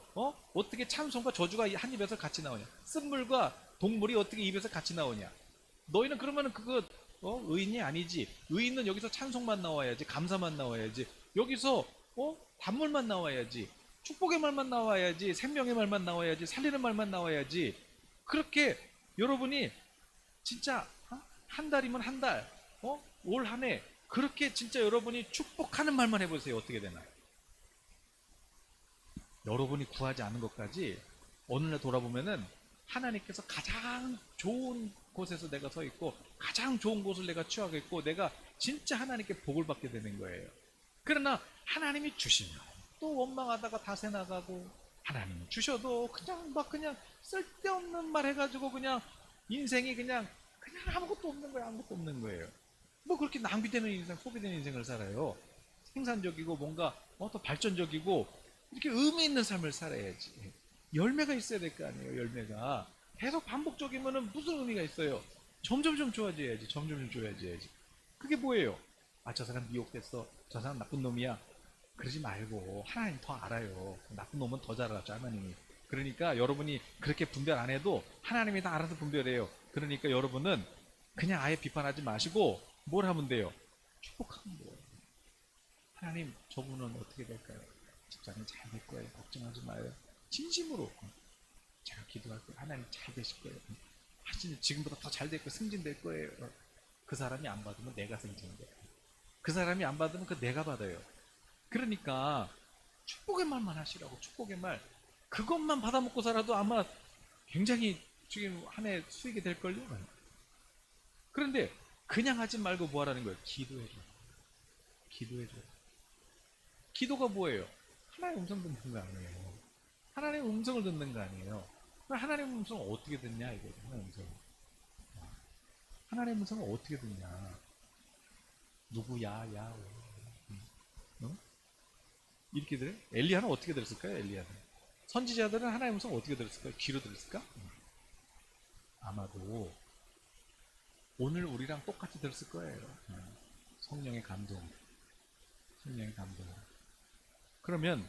어떻게 찬송과 저주가 한 입에서 같이 나오냐, 쓴물과 동물이 어떻게 입에서 같이 나오냐. 너희는 그러면은 그거 의인이 아니지. 의인은 여기서 찬송만 나와야지, 감사만 나와야지, 여기서 단물만 나와야지, 축복의 말만 나와야지, 생명의 말만 나와야지, 살리는 말만 나와야지. 그렇게 여러분이 진짜 한 달이면 한 달, 올 한 해 그렇게 진짜 여러분이 축복하는 말만 해보세요. 어떻게 되나요? 여러분이 구하지 않은 것까지 어느 날 돌아보면은 하나님께서 가장 좋은 곳에서 내가 서 있고 가장 좋은 곳을 내가 취하고 있고 내가 진짜 하나님께 복을 받게 되는 거예요. 그러나 하나님이 주시면 또 원망하다가 다새 나가고, 하나님이 주셔도 그냥 쓸데없는 말 해가지고 그냥 인생이 그냥 아무것도 없는 거예요. 아무것도 없는 거예요. 뭐 그렇게 낭비되는 인생, 소비되는 인생을 살아요. 생산적이고 뭔가 더 발전적이고 이렇게 의미 있는 삶을 살아야지. 열매가 있어야 될 거 아니에요. 열매가 계속 반복적이면은 무슨 의미가 있어요? 점점 좀 좋아져야지. 점점 좀 좋아져야지. 그게 뭐예요? 저 사람 미혹됐어, 저 사람 나쁜 놈이야, 그러지 말고 하나님 더 알아요. 나쁜 놈은 더 잘 알았죠, 하나님이. 그러니까 여러분이 그렇게 분별 안 해도 하나님이 다 알아서 분별해요. 그러니까 여러분은 그냥 아예 비판하지 마시고 뭘 하면 돼요? 축복하면 돼요. 하나님, 저분은 어떻게 될까요? 집사님 잘 될 거예요. 걱정하지 마요. 진심으로 제가 기도할 때 하나님 잘 되실 거예요. 하시는 지금보다 더 잘 될 거예요. 승진될 거예요. 그 사람이 안 받으면 내가 승진돼요. 그 사람이 안 받으면 그 내가 받아요. 그러니까 축복의 말만 하시라고. 축복의 말. 그것만 받아먹고 살아도 아마 굉장히 지금 한 해 수익이 될걸요. 그런데 그냥 하지 말고 뭐 하라는 거예요? 기도해줘. 기도해줘. 기도가 뭐예요? 하나님의 음성 듣는 거 아니에요. 하나님의 음성을 듣는 거 아니에요. 하나님의 음성을 어떻게 듣냐 이거죠. 하나님의 음성. 하나님의 음성을 어떻게 듣냐. 누구야, 야, 어? 이렇게 들어요? 엘리야는 어떻게 들었을까요? 엘리야는. 선지자들은 하나님의 음성을 어떻게 들었을까요? 귀로 들었을까? 아마도 오늘 우리랑 똑같이 들었을 거예요. 성령의 감동. 성령의 감동. 그러면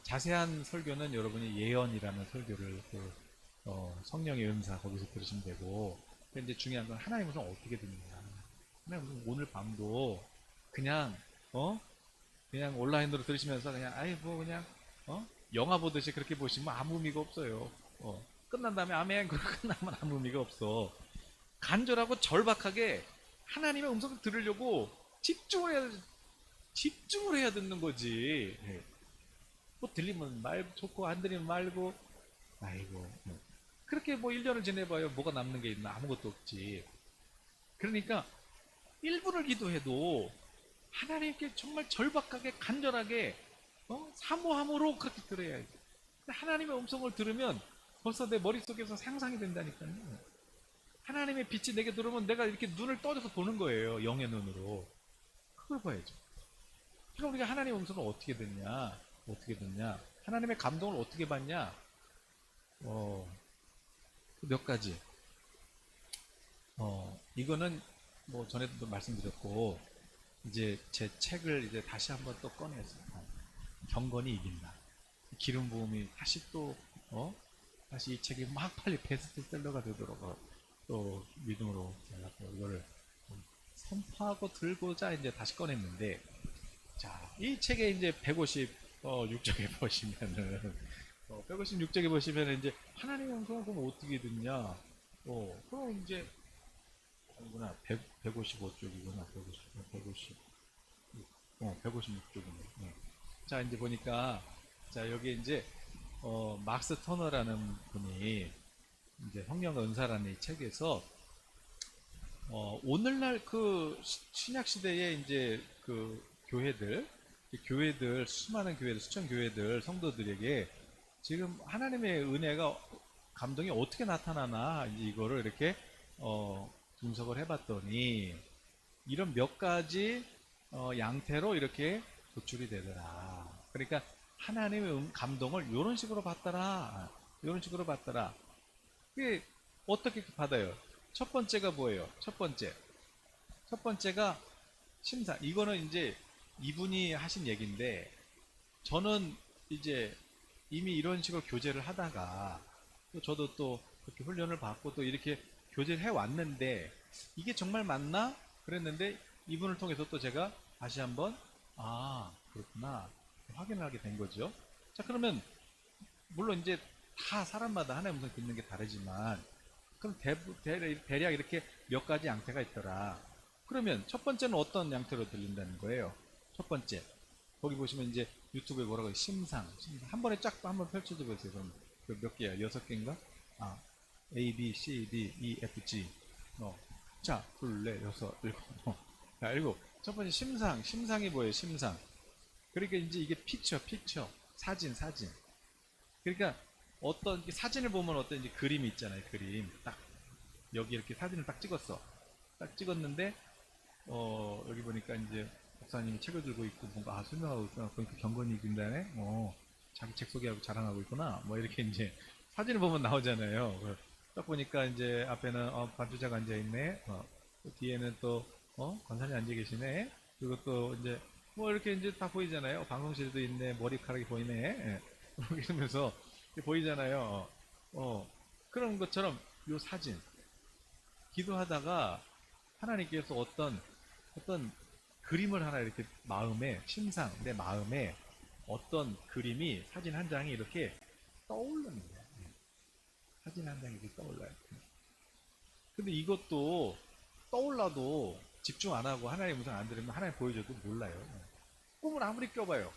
자세한 설교는 여러분이 예언이라는 설교를 성령의 은사 거기서 들으시면 되고, 근데 이제 중요한 건 하나님의 음성 어떻게 듣느냐. 하나님의 음성 오늘 밤도 그냥 그냥 온라인으로 들으시면서 그냥 아이 뭐 그냥 영화 보듯이 그렇게 보시면 아무 의미가 없어요. 끝난 다음에 아멘 그러고 끝나면 아무 의미가 없어. 간절하고 절박하게 하나님의 음성을 들으려고 집중을 해야 듣는 거지. 뭐 들리면 말 좋고 안 들리면 말고 아이고 그렇게 뭐 1년을 지내봐요. 뭐가 남는 게 있나. 아무것도 없지. 그러니까 1분을 기도해도 하나님께 정말 절박하게 간절하게 사모함으로 그렇게 들어야지. 하나님의 음성을 들으면 벌써 내 머릿속에서 상상이 된다니까요. 하나님의 빛이 내게 들어오면 내가 이렇게 눈을 떠져서 보는 거예요. 영의 눈으로. 그걸 봐야죠. 그럼 우리가 하나님의 음성을 어떻게 듣냐? 어떻게 듣냐? 하나님의 감동을 어떻게 받냐? 몇 가지. 이거는 뭐 전에도 말씀드렸고, 이제 제 책을 이제 다시 한번 또 꺼내서 경건이 이긴다. 기름 부음이 다시 또 다시 이 책이 막 빨리 베스트셀러가 되도록 또 믿음으로 제가 또 이거를 선포하고 들고자 이제 다시 꺼냈는데, 자, 이 책에 이제 156쪽에 보시면은 156쪽에 보시면은 이제 하나님의 음성을 그럼 어떻게 듣냐? 그럼 이제 아니구나 155쪽이구나 156쪽이네. 자 이제 보니까 자 여기 이제 막스 터너라는 분이 이제 성령과 은사라는 이 책에서 오늘날 그 신약 시대에 이제 그 교회들 수많은 교회들 수천 교회들 성도들에게 지금 하나님의 은혜가 감동이 어떻게 나타나나 이제 이거를 이렇게 분석을 해봤더니 이런 몇 가지 양태로 이렇게 도출이 되더라. 그러니까 하나님의 감동을 이런 식으로 받더라. 이런 식으로 받더라. 그게 어떻게 받아요? 첫 번째가 뭐예요? 첫 번째가 심사. 이거는 이제 이분이 하신 얘기인데 저는 이제 이미 이런 식으로 교제를 하다가 또 저도 또 그렇게 훈련을 받고 또 이렇게 교제를 해왔는데 이게 정말 맞나? 그랬는데 이분을 통해서 또 제가 다시 한번 그렇구나 확인을 하게 된 거죠. 자 그러면 물론 이제 다 사람마다 하나의 음성 듣는 게 다르지만 그럼 대략 이렇게 몇 가지 양태가 있더라. 그러면 첫 번째는 어떤 양태로 들린다는 거예요? 첫 번째 거기 보시면 이제 유튜브에 뭐라고 해요? 심상 한 번에 쫙 한번 펼쳐줘 보세요. 그럼 몇 개야? 6개인가? A, B, C, D, E, F, G. 자, 둘, 넷, 여섯, 일곱. 자, 일곱. 첫 번째 심상이 뭐예요? 심상. 그러니까 이제 이게 피처. 사진. 그러니까 어떤 사진을 보면 어떤 이제 그림이 있잖아요. 그림. 딱 여기 이렇게 사진을 딱 찍었어. 딱 찍었는데 여기 보니까 이제 목사님이 책을 들고 있고 뭔가 설명하고 있구나. 그러니까 경건이 이긴다네. 자기 책 소개하고 자랑하고 있구나. 뭐 이렇게 이제 사진을 보면 나오잖아요. 딱 보니까 이제 앞에는 반주자가 앉아 있네. 뒤에는 또 권사님 앉아 계시네. 그리고 또 이제 뭐 이렇게 이제 딱 보이잖아요. 방송실도 있네. 머리카락이 보이네. 예. 이러면서 보이잖아요. 그런 것처럼 요 사진 기도하다가 하나님께서 어떤 그림을 하나 이렇게 마음에 심상 내 마음에 어떤 그림이, 사진 한 장이 이렇게 떠오르는 거예요. 사진 한 장이 이렇게 떠올라요. 근데 이것도 떠올라도 집중 안 하고 하나님 음성 안 들으면 하나님 보여줘도 몰라요. 꿈을 아무리 껴봐요.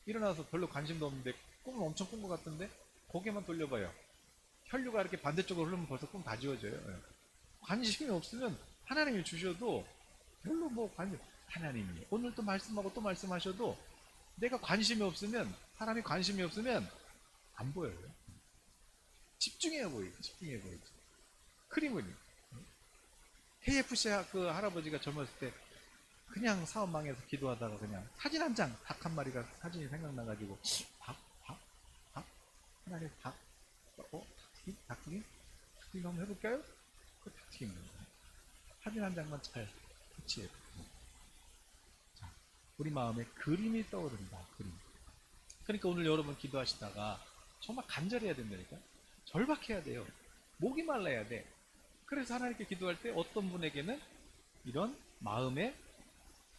일어나서 별로 관심도 없는데 꿈을 엄청 꾼 것 같은데 고개만 돌려봐요. 혈류가 이렇게 반대쪽으로 흐르면 벌써 꿈 다 지워져요. 관심이 없으면 하나님이 주셔도 별로 뭐 관심, 하나님이 오늘 또 말씀하고 또 말씀하셔도 내가 관심이 없으면, 사람이 관심이 없으면 안 보여요. 집중해야 보이죠. 집중해야 보이죠. 그림은 KFC 그 할아버지가 젊었을 때 그냥 사업 망해서 기도하다가 그냥 사진 한 장, 닭 한 마리가 사진이 생각나가지고 닭, 닭, 닭, 하나님 닭, 닭튀김, 닭튀김, 닭튀김 한번 해볼까요? 그 닭튀김 사진 한 장만 잘 터치해요. 자, 우리 마음에 그림이 떠오른다. 그림. 그러니까 오늘 여러분 기도하시다가 정말 간절해야 된다니까. 절박해야 돼요. 목이 말라야 돼. 그래서 하나님께 기도할 때 어떤 분에게는 이런 마음의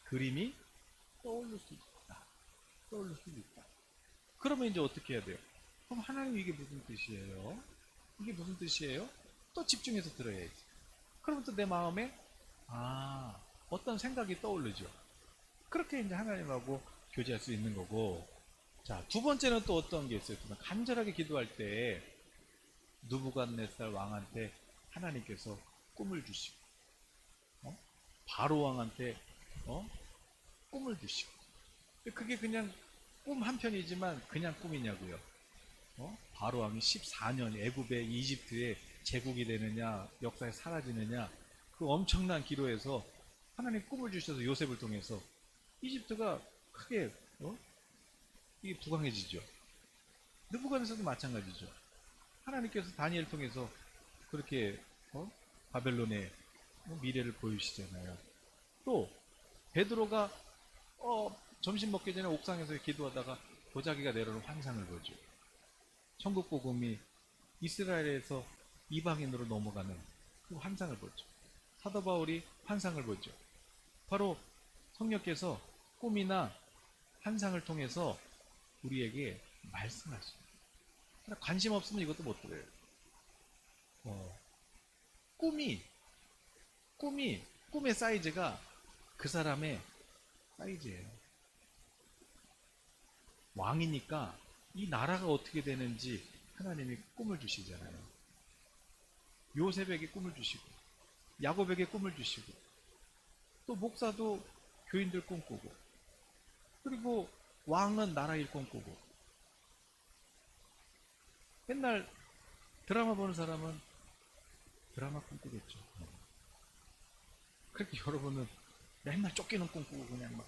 그림이 떠오를 수 있다. 떠오를 수도 있다. 그러면 이제 어떻게 해야 돼요? 그럼 하나님 이게 무슨 뜻이에요? 이게 무슨 뜻이에요? 또 집중해서 들어야지. 그러면 또 내 마음에 어떤 생각이 떠오르죠. 그렇게 이제 하나님하고 교제할 수 있는 거고. 자, 두 번째는 또 어떤 게 있어요? 간절하게 기도할 때 느부갓네살 왕한테 하나님께서 꿈을 주시고, 바로 왕한테 꿈을 주시고. 그게 그냥 꿈 한 편이지만 그냥 꿈이냐고요. 바로 왕이 14년 애굽에 이집트의 제국이 되느냐, 역사에 사라지느냐, 그 엄청난 기로에서 하나님 꿈을 주셔서 요셉을 통해서 이집트가 크게 이게 부강해지죠. 느부갓네살도 마찬가지죠. 하나님께서 다니엘 통해서 그렇게 바벨론의 미래를 보여주시잖아요. 또 베드로가 점심 먹기 전에 옥상에서 기도하다가 도자기가 내려오는 환상을 보죠. 천국 복음이 이스라엘에서 이방인으로 넘어가는 그 환상을 보죠. 사도 바울이 환상을 보죠. 바로 성령께서 꿈이나 환상을 통해서 우리에게 말씀하십니다. 관심 없으면 이것도 못 들어요. 꿈의 사이즈가 그 사람의 사이즈예요. 왕이니까 이 나라가 어떻게 되는지 하나님이 꿈을 주시잖아요. 요셉에게 꿈을 주시고, 야곱에게 꿈을 주시고, 또 목사도 교인들 꿈꾸고, 그리고 왕은 나라 일 꿈꾸고. 맨날 드라마 보는 사람은 드라마 꿈꾸겠죠. 그렇게 여러분은 맨날 쫓기는 꿈꾸고 그냥 막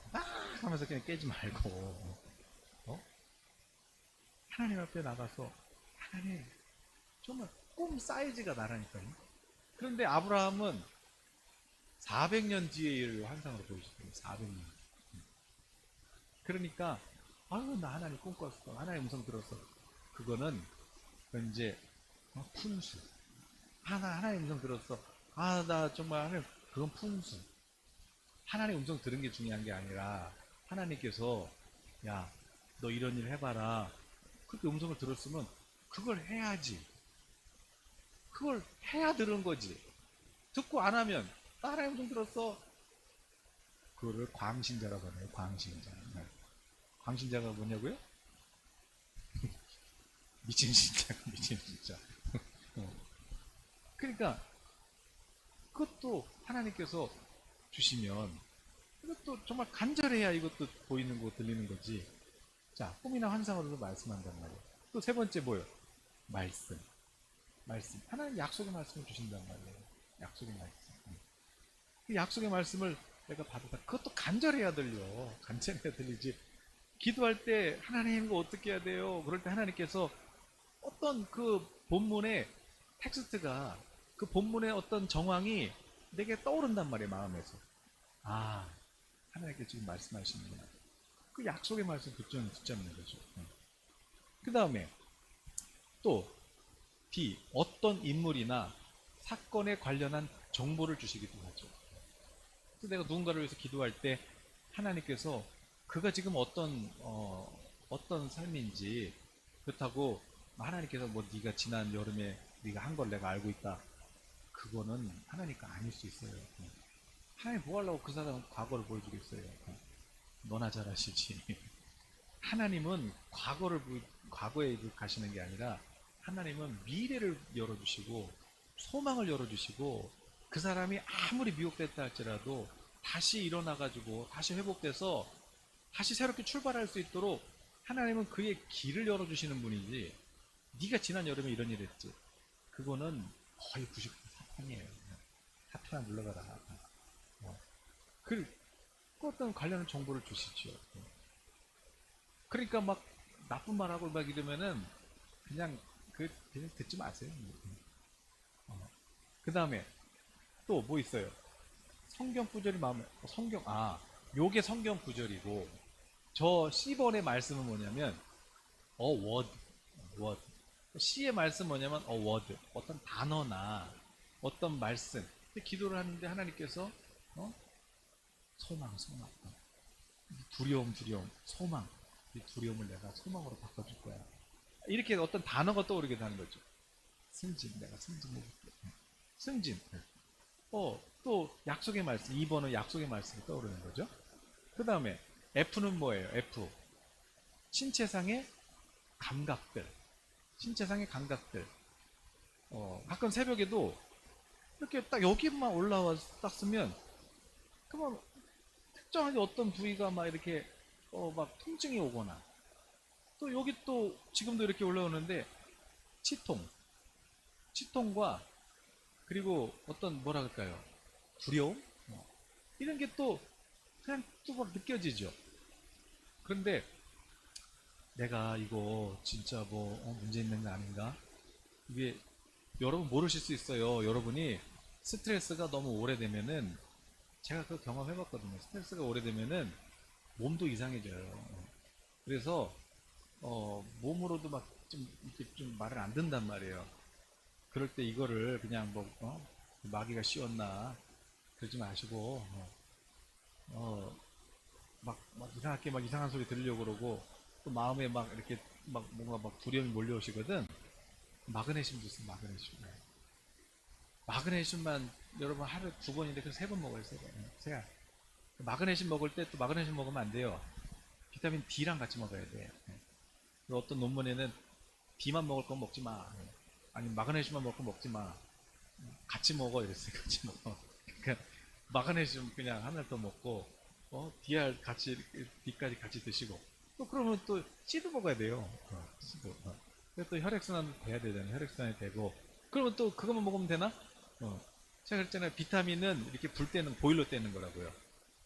하면서 그냥 깨지 말고 하나님 앞에 나가서 하나님 정말 꿈 사이즈가 나라니까요. 그런데 아브라함은 400년 뒤에 일을 환상으로 보여줬어요. 400년. 그러니까 나 하나님 꿈꿨어. 하나님 음성 들었어. 그거는 이제 푼수. 하나님 음성 들었어. 나 정말 하나님, 그건 푼수. 하나님 음성 들은 게 중요한 게 아니라 하나님께서 야, 너 이런 일 해봐라. 그렇게 음성을 들었으면 그걸 해야지. 그걸 해야 들은 거지. 듣고 안 하면 하나님 음성 들었어. 그거를 광신자라고 하네요. 광신자. 광신자가 뭐냐고요? 미친 신자. 미친 신자. 그러니까 그것도 하나님께서 주시면 이것도 정말 간절해야 이것도 보이는 거 들리는 거지. 자, 꿈이나 환상으로도 말씀한단 말이에요. 또 세 번째 뭐예요? 말씀. 하나님 약속의 말씀을 주신단 말이에요. 약속의 말씀. 그 약속의 말씀을 내가 받았다. 그것도 간절해야 들려. 간절해야 들리지. 기도할 때 하나님 이거 어떻게 해야 돼요? 그럴 때 하나님께서 어떤 그 본문의 텍스트가, 그 본문의 어떤 정황이 내게 떠오른단 말이에요. 마음에서. 하나님께 지금 말씀하시는구나. 그 약속의 말씀 붙잡는 거죠. 그 다음에 또 어떤 인물이나 사건에 관련한 정보를 주시기도 하죠. 그래서 내가 누군가를 위해서 기도할 때 하나님께서 그가 지금 어떤 어떤 삶인지. 그렇다고 하나님께서 뭐 네가 지난 여름에 네가 한 걸 내가 알고 있다. 그거는 하나님과 아닐 수 있어요. 하나님 뭐 하려고 그 사람 과거를 보여주겠어요. 너나 잘 아시지. 하나님은 과거에 가시는 게 아니라 하나님은 미래를 열어주시고 소망을 열어주시고 그 사람이 아무리 미혹됐다 할지라도 다시 일어나가지고 다시 회복돼서 다시 새롭게 출발할 수 있도록 하나님은 그의 길을 열어주시는 분이지. 네가 지난 여름에 이런 일 했지. 그거는 거의 90% 사탄이에요. 사탄아 물러가라. 그 어떤 관련한 정보를 주시죠. 그러니까 막 나쁜 말하고 막 이러면은 그냥 듣지 마세요. 그 다음에 또 뭐 있어요? 성경 구절이 마음에 요게 성경 구절이고 저 C번의 말씀은 뭐냐면 word, word. C의 말씀 뭐냐면 word, 어떤 단어나 어떤 말씀. 기도를 하는데 하나님께서 어? 소망, 두려움, 소망. 이 두려움을 내가 소망으로 바꿔줄 거야. 이렇게 어떤 단어가 떠오르게 되는 거죠. 승진, 내가 승진해줄게. 승진. 또 약속의 말씀, 2번은 약속의 말씀이 떠오르는 거죠. 그 다음에 F는 뭐예요? F. 신체상의 감각들. 신체상의 감각들. 가끔 새벽에도 이렇게 딱 여기만 올라와서 딱 쓰면 그만 특정하게 어떤 부위가 막 이렇게 막 통증이 오거나 또 여기 또 지금도 이렇게 올라오는데 치통, 치통과 그리고 어떤 뭐라 그럴까요? 두려움? 이런 게 또 그냥 또 막 느껴지죠. 그런데 내가 이거 진짜 뭐 문제 있는 거 아닌가? 이게 여러분 모르실 수 있어요. 여러분이 스트레스가 너무 오래되면은 제가 그 경험해봤거든요. 스트레스가 오래되면은 몸도 이상해져요. 그래서 몸으로도 막 좀 이렇게 좀 말을 안 듣는단 말이에요. 그럴 때 이거를 그냥 뭐 마귀가 씌웠나 그러지 마시고 막 이상하게 막 이상한 소리 들으려고 그러고 또 마음에 막 이렇게 막 뭔가 막 두려움이 몰려오시거든. 마그네슘 주세요. 마그네슘. 마그네슘만 여러분 하루 2번인데 그 3번 먹어요. 3번. 세 알. 마그네슘 먹을 때 또 마그네슘 먹으면 안 돼요. 비타민 D랑 같이 먹어야 돼. 어떤 논문에는 D만 먹을 건 먹지 마. 아니 마그네슘만 먹을 건 먹지 마. 같이 먹어 이랬어요. 같이 먹어. 그러니까 마그네슘 그냥 하나 더 먹고 DR 같이 D까지 같이 드시고 또 그러면 또 C도 먹어야 돼요. C도. 그래서 또 혈액순환도 돼야 되잖아요. 혈액순환이 되고 그러면 또 그것만 먹으면 되나? 제가 그랬잖아요. 비타민은 이렇게 불 때는 보일러 때는 거라고요.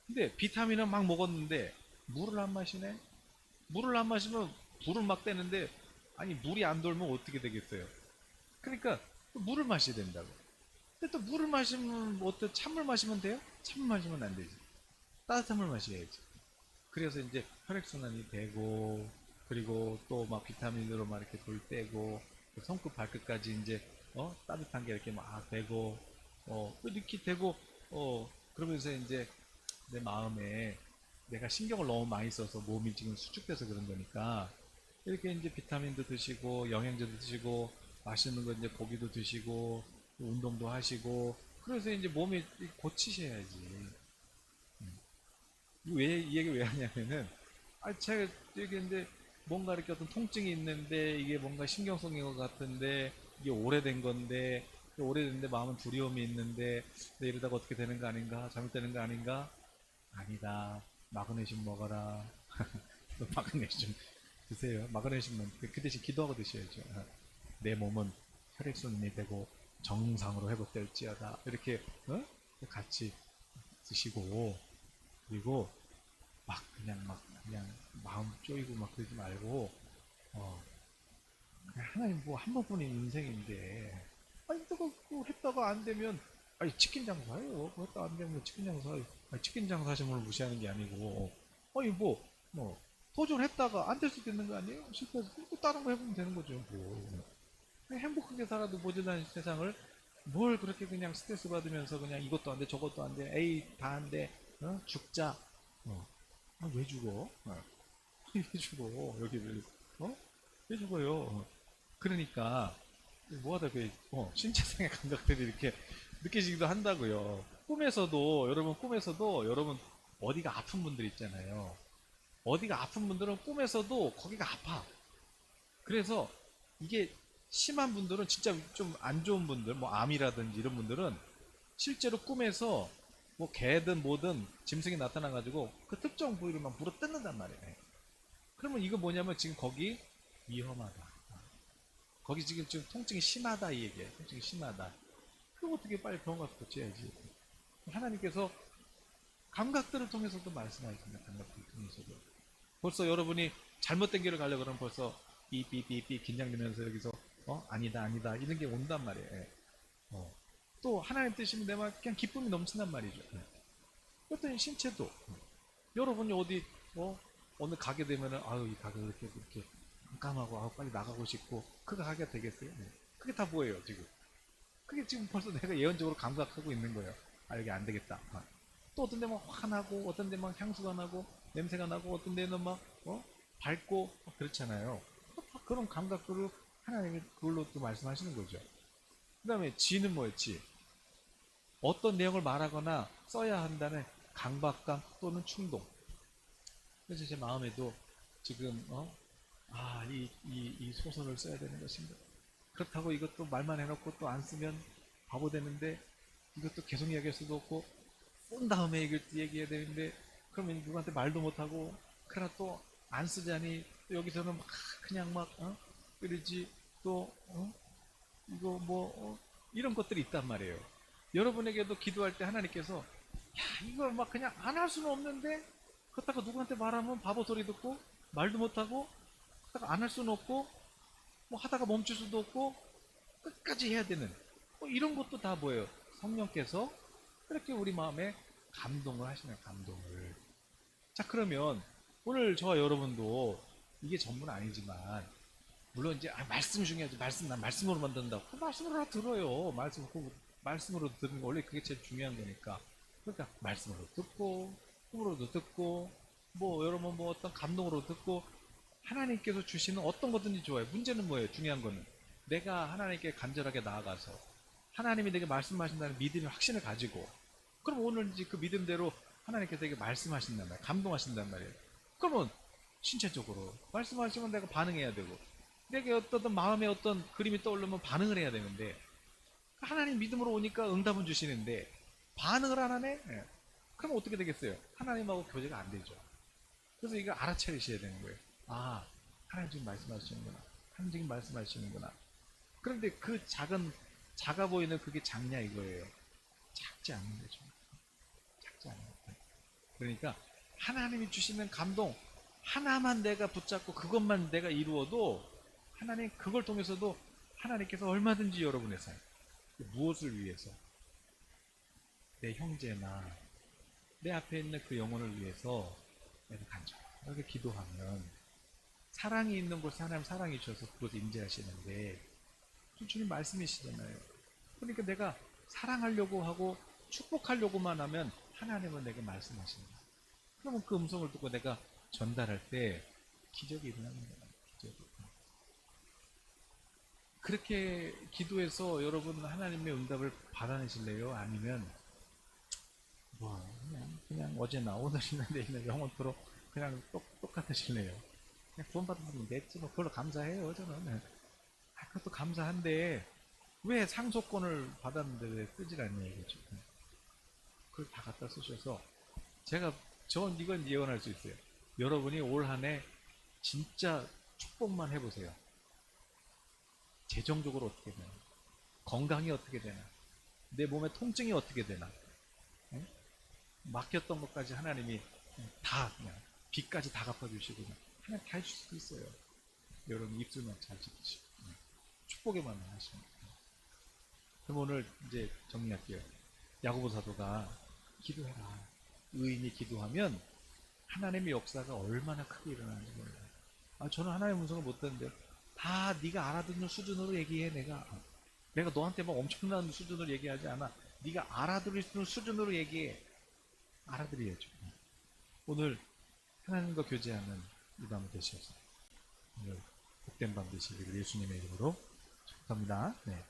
근데 비타민은 막 먹었는데 물을 안 마시네? 물을 안 마시면 불을 막 떼는데 아니 물이 안 돌면 어떻게 되겠어요? 그러니까 또 물을 마셔야 된다고. 근데 또 물을 마시면 뭐 어때? 찬물 마시면 돼요? 찬물 마시면 안 되지. 따뜻한 물 마셔야지. 그래서 이제 혈액순환이 되고 그리고 또 막 비타민으로 막 이렇게 불 떼고 손끝 발끝까지 이제 따뜻한 게 이렇게 막 되고 이렇게 되고 그러면서 이제 내 마음에 내가 신경을 너무 많이 써서 몸이 지금 수축돼서 그런 거니까 이렇게 이제 비타민도 드시고 영양제도 드시고 맛있는 거 이제 고기도 드시고 운동도 하시고 그래서 이제 몸이 고치셔야지. 왜 이 얘기 왜 하냐면은 제가 이게 이제 뭔가 이렇게 어떤 통증이 있는데 이게 뭔가 신경성인 것 같은데 이게 오래된 건데 오래됐는데 마음은 두려움이 있는데 이러다가 어떻게 되는 거 아닌가 잘못되는 거 아닌가 아니다 마그네슘 먹어라 마그네슘 드세요 마그네슘만 그 대신 기도하고 드셔야죠 내 몸은 혈액순환이 되고 정상으로 회복될지어다 이렇게 같이 드시고 그리고 그냥 마음 쪼이고 막 그러지 말고 그냥 하나님 뭐 한 번뿐인 인생인데 아니 또 했다가 안 되면 아니 치킨 장사해요 그거 했다가 안 되면 치킨 장사해요 아니 치킨 장사하시는 분을 무시하는 게 아니고 아니 뭐 도전했다가 안 될 수도 있는 거 아니에요 실패해서 또 다른 거 해보면 되는 거죠 뭐 그냥 행복하게 살아도 모자란 세상을 뭘 그렇게 그냥 스트레스 받으면서 그냥 이것도 안 돼 저것도 안 돼 에이 다 안 돼 죽자 왜 죽어 해주고 여기를 해주고요. 그러니까 뭐하다 신체상의 감각들이 이렇게 느껴지기도 한다고요. 꿈에서도 여러분 어디가 아픈 분들 있잖아요. 어디가 아픈 분들은 꿈에서도 거기가 아파. 그래서 이게 심한 분들은 진짜 좀 안 좋은 분들, 뭐 암이라든지 이런 분들은 실제로 꿈에서 뭐 개든 뭐든 짐승이 나타나가지고 그 특정 부위를 막 물어 뜯는단 말이에요. 그러면 이거 뭐냐면 지금 거기 위험하다. 거기 지금 통증이 심하다 이 얘기예요. 통증이 심하다. 그럼 어떻게 빨리 병원 가서 고쳐야지. 하나님께서 감각들을 통해서도 말씀하십니다. 감각들을 통해서도. 벌써 여러분이 잘못된 길을 가려고 그러면 벌써 삐삐삐삐 긴장되면서 여기서 아니다 아니다 이런 게 온단 말이에요. 또 하나님 뜻이면 내가 그냥 기쁨이 넘친단 말이죠. 그랬더니 신체도 여러분이 어디 어느 가게 되면은 아유 이 가게 이렇게 깜깜하고 아우 빨리 나가고 싶고 그 가게가 되겠어요? 그게 다 뭐예요 지금? 그게 지금 벌써 내가 예언적으로 감각하고 있는 거예요. 아 여기 안 되겠다. 또 어떤 데는 화 나고 어떤 데는 막 향수가 나고 냄새가 나고 어떤 데는 막 밝고 그렇잖아요. 그런 감각들을 하나님이 그걸로 또 말씀하시는 거죠. 그 다음에 지는 뭐였지? 어떤 내용을 말하거나 써야 한다는 강박감 또는 충동. 그래서 제 마음에도 지금 이 소설을 써야 되는 것인가. 그렇다고 이것도 말만 해놓고 또 안 쓰면 바보 되는데 이것도 계속 이야기할 수도 없고 쓴 다음에 이걸 얘기해야 되는데 그러면 누구한테 말도 못하고 그러나 또 안 쓰자니 또 여기서는 막 그냥 막 그러지 또 이거 이런 것들이 있단 말이에요. 여러분에게도 기도할 때 하나님께서 야 이걸 막 그냥 안 할 수는 없는데 그렇다가 누구한테 말하면 바보 소리 듣고 말도 못하고 그렇다가 안 할 수는 없고 뭐 하다가 멈출 수도 없고 끝까지 해야 되는 이런 것도 다 뭐예요? 성령께서 그렇게 우리 마음에 감동을 하시는 감동을. 자 그러면 오늘 저와 여러분도 이게 전부는 아니지만 물론 이제 말씀 중요하지. 난 말씀으로 만든다. 그 말씀으로 다 들어요. 말씀으로 들으는 거 원래 그게 제일 중요한 거니까. 그러니까 말씀으로 듣고 꿈으로도 듣고 여러분 어떤 감동으로 듣고 하나님께서 주시는 어떤 거든지 좋아요. 문제는 뭐예요? 중요한 거는 내가 하나님께 간절하게 나아가서 하나님이 내게 말씀하신다는 믿음의 확신을 가지고 그럼 오늘 이제 그 믿음대로 하나님께서 내게 말씀하신단 말이에요. 감동하신단 말이에요. 그러면 신체적으로 말씀하시면 내가 반응해야 되고 내게 어떤 마음에 어떤 그림이 떠오르면 반응을 해야 되는데 하나님 믿음으로 오니까 응답은 주시는데 반응을 안 하네? 그럼 어떻게 되겠어요? 하나님하고 교제가 안 되죠. 그래서 이거 알아차리셔야 되는 거예요. 아, 하나님 지금 말씀하시는구나. 하나님 지금 말씀하시는구나. 그런데 그 작아 보이는 그게 작냐 이거예요. 작지 않은 거죠. 작지 않은 거. 그러니까 하나님이 주시는 감동 하나만 내가 붙잡고 그것만 내가 이루어도 하나님 그걸 통해서도 하나님께서 얼마든지 여러분의 삶 무엇을 위해서 내 형제나 내 앞에 있는 그 영혼을 위해서 내가 간절하게 기도하면 사랑이 있는 곳에 하나님 사랑이 주셔서 그곳에 임재하시는데 주님 말씀이시잖아요. 그러니까 내가 사랑하려고 하고 축복하려고만 하면 하나님은 내게 말씀하신다. 그러면 그 음성을 듣고 내가 전달할 때 기적이 일어나는 거예요. 기적이. 그렇게 기도해서 여러분 하나님의 응답을 받아내실래요? 아니면 그냥 어제나 오늘이나 내일이나 영원토록 그냥 똑같으실래요? 그냥 구원받으면 됐지 뭐 그걸로 감사해요 저는. 그것도 감사한데 왜 상속권을 받았는데 왜 쓰질 않냐 이거죠. 그걸 다 갖다 쓰셔서 전 이건 예언할 수 있어요. 여러분이 올 한 해 진짜 축복만 해보세요. 재정적으로 어떻게 되나, 건강이 어떻게 되나, 내 몸의 통증이 어떻게 되나, 맡겼던 것까지 하나님이 다 그냥 빚까지 다 갚아주시고 하나님 다 해줄 수도 있어요. 여러분 입술만 잘 지키시고 축복에만 하시면. 그럼 오늘 이제 정리할게요. 야고보 사도가 기도해라. 의인이 기도하면 하나님의 역사가 얼마나 크게 일어나는지 몰라요. 저는 하나님의 음성을 못 듣는데요. 다 네가 알아듣는 수준으로 얘기해. 내가 너한테 막 엄청난 수준으로 얘기하지 않아. 네가 알아들을 수 있는 수준으로 얘기해. 알아들어야죠. 오늘 하나님과 교제하는 이 밤 되시옵소서. 오늘 복된 밤 되시기를 예수님의 이름으로 축복합니다. 네.